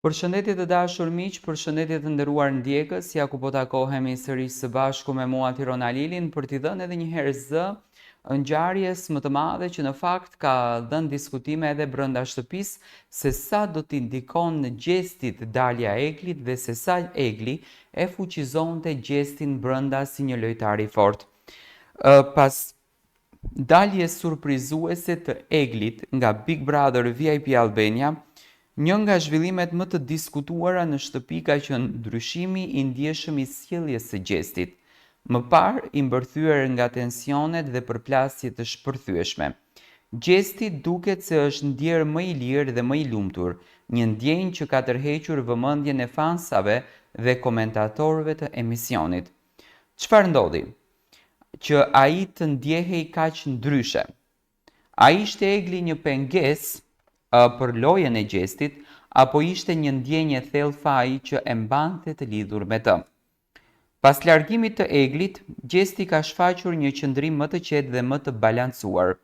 Përshëndetje të dashur miq, përshëndetje të nderuar ndjekës, ja ku po takohemi sërish së bashku me mua Tiron Alilin për t'i dhënë edhe një herë zë ngjarjes më të madhe që në fakt ka dhënë diskutime edhe brenda shtëpisë se sa do t'i ndikon në gjestit dalja e Eglit dhe se sa Egli e fuqizonte gjestin brenda si një lojtar i fortë. Pas daljes surprizuese të Eglit nga Big Brother VIP Albania, një nga zhvillimet më të diskutuara në shtëpi ka qenë ndryshimi i ndjeshëm i sjelljes së gjestit, më parë i mbërthyer nga tensionet dhe përplasjet të shpërthyeshme. Gjesti duket se është ndjerë më i lirë dhe më i lumtur, një ndjenjë që ka tërhequr vëmendjen e fansave dhe komentatorëve të emisionit. Çfarë ndodhi? Që ai të ndjehej kaq ndryshe. A ishte Egli një pengesë për lojën e gjestit, apo ishte një ndjenjë thellë faji që e mbante të lidhur me të. Pas largimit të Eglit, gjesti ka shfaqur një qëndrim më të qetë dhe më të balancuar,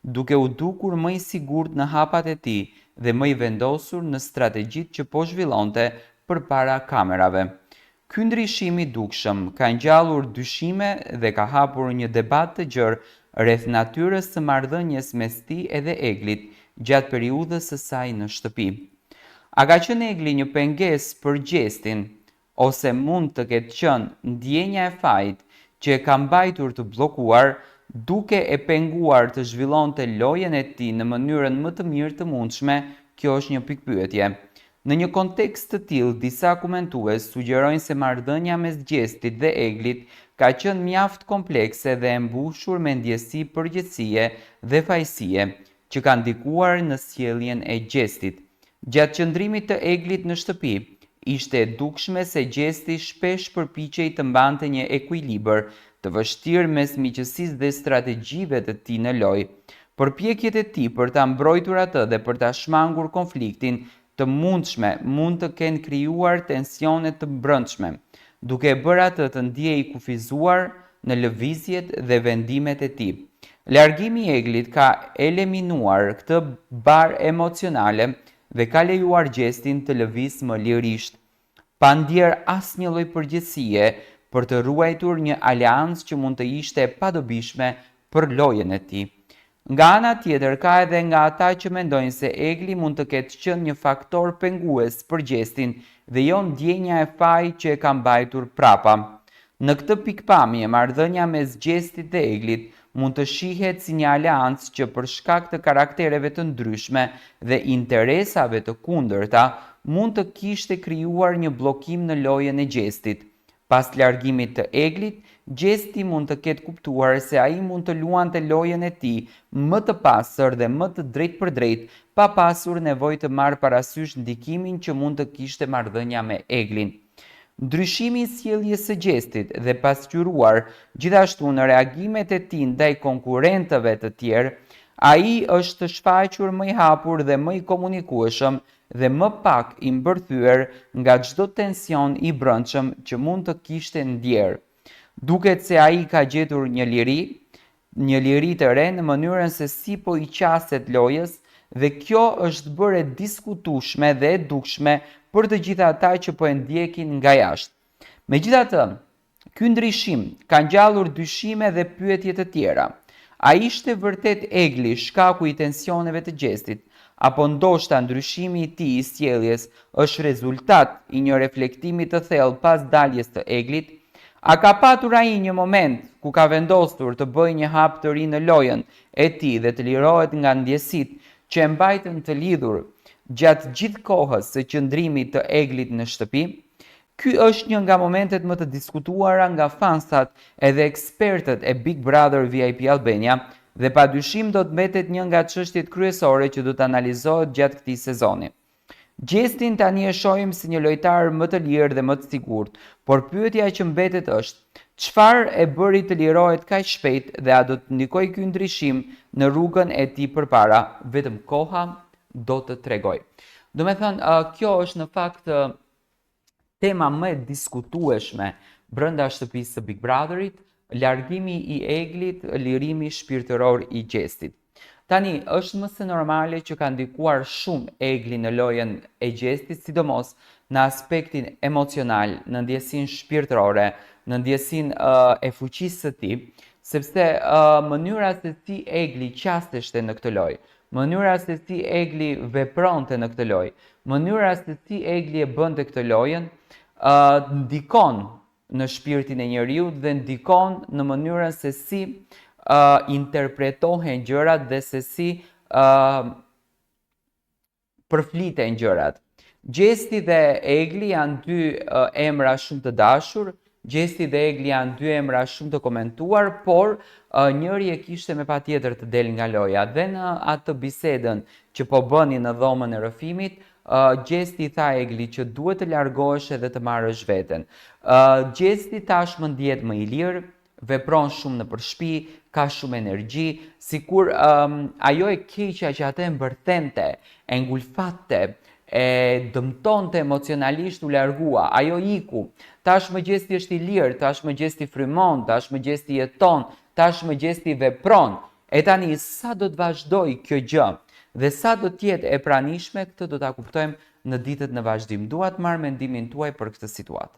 duke u dukur më i sigurt në hapat e tij dhe më i vendosur në strategjitë që po zhvillonte përpara kamerave. Ky ndryshim i dukshëm ka ngjallur dyshime dhe ka hapur një debat të gjerë rreth natyrës së marrëdhënies mes tij edhe Eglit gjatë periudhës së saj në shtëpi. A ka qenë Egli një pengesë për gjestin, ose mund të ketë qenë ndjenja e fajit që e ka mbajtur të bllokuar, duke e penguar të zhvillonte lojën e tij në mënyrën më të mirë të mundshme? Kjo është një pikpyetje. Në një kontekst të tillë, disa komentues sugjerojnë se marrëdhënia mes gjestit dhe Eglit ka qenë mjaft komplekse dhe e mbushur me ndjesi përgjithësie dhe fajësie, që ka ndikuar në sjelljen e gjestit. Gjatë qëndrimit të Eglit në shtëpi, ishte e dukshme se gjesti shpesh përpiqej të mbante një ekuilibër të vështirë mes miqësisë dhe strategjive të tij në lojë. Përpjekjet e tij për ta mbrojtur atë dhe për ta shmangur konfliktin të mundshme mund të kenë krijuar tensione të brendshme, duke bërë atë të ndjejë kufizuar në lëvizjet dhe vendimet e tij. Largimi i Eglit ka eliminuar këtë barë emocionale dhe ka lejuar gjestin të lëvizë më lirisht, pa ndjerë asnjë lloj përgjegjësie për të ruajtur një aleancë që mund të ishte e padobishme për lojën e tij. Nga ana tjetër, ka edhe nga ata që mendojnë se Egli mund të ketë qenë një faktor pengues për gjestin dhe jo ndjenja e fajit që e ka mbajtur prapa. Në këtë pikpamje, marrëdhënia mes gjestit dhe Eglit mund të shihet si një aleancë që për shkak të karaktereve të ndryshme dhe interesave të kundërta mund të kishte krijuar një bllokim në lojën e gjestit. Pas largimit të Eglit, gjesti mund të ketë kuptuar se ai mund të luante lojën e tij më të pastër dhe më të drejtpërdrejtë, pa pasur nevojë të marrë parasysh ndikimin që mund të kishte marrëdhënia me Eglin. Ndryshimi i sjelljes së gjestit dhe pasqyruar gjithashtu në reagimet e tij ndaj konkurrentëve të tjerë, ai është të shfaqur më i hapur dhe më i komunikueshëm dhe më pak i mbërthyer nga çdo tension i brendshëm që mund të kishte ndjerë. Duket se ai ka gjetur një liri të re në mënyrën se si po i qaset lojës, dhe kjo është bërë e diskutueshme dhe e dukshme për të gjitha ata që po e ndjekin nga jashtë. Megjithatë, ky ndryshim ka ngjallur dyshime dhe pyetje të tjera. A ishte vërtet Egli shkaku i tensioneve të gjestit, apo ndoshta ndryshimi i tij i sjelljes është rezultat i një reflektimi të thellë pas daljes të Eglit? A ka patur ai një moment ku ka vendosur të bëjë një hap të ri në lojën e tij dhe të lirohet nga ndjesitë që e mbajtën të lidhur gjatë gjithë kohës së qëndrimit të Eglit në shtëpi? Ky është një nga momentet më të diskutuara nga fansat edhe ekspertët e Big Brother VIP Albania dhe padyshim do të mbetet një nga çështjet kryesore që do të analizohet gjatë këtij sezoni. Gjestin tani e shohim si një lojtar më të lirë dhe më të sigurt, por pyetja që mbetet është: çfarë e bëri të lirohet kaq shpejt dhe a do të ndikojë ky ndryshim në rrugën e tij përpara? Vetëm koha do të tregojë. Do me thënë, kjo është në fakt tema më e diskutueshme brenda shtëpisë së Big Brotherit, largimi i Eglit, lirimi shpirtëror i gjestit. Tani, është më se normale që ka ndikuar shumë Egli në lojën e Gjestit, sidomos në aspektin emocional, në ndjesin shpirtërore, në ndjesin e fuqisë së tij, sepse mënyra se si Egli qasteshte në këtë lojë, mënyra se si Egli vepronte në këtë lojë, mënyra se si Egli e bënte këtë lojën, ndikon në shpirtin e njeriut dhe ndikon në mënyrën se si interpretohen gjërat dhe se si përfliten gjërat. Gjesti dhe Egli janë dy emra shumë të dashur, Gjesti dhe Egli janë dy emra shumë të komentuar, por njëri e kishte me patjetër të del nga loja. Dhe në atë bisedën që po bëni në dhomën e rrëfimit, Gjesti tha Egli që duhet të largohesh edhe të marrësh veten. Gjesti tashmë ndjet më i lirë, vepron shumë në përshpi, ka shumë energji, sikur ajo e keqja që atë e mbërthente, e ngulfatte, e dëmtonte emocionalisht u largua, ajo iku. Tashmë Gjesti është i lirë, tashmë Gjesti frymon, tashmë Gjesti jeton, tashmë Gjesti vepron. E tani sa do të vazhdoj kjo gjë dhe sa do të jetë e pranishme, këtë do ta kuptojmë në ditët në vazhdim. Dua të marr mendimin tuaj për këtë situatë.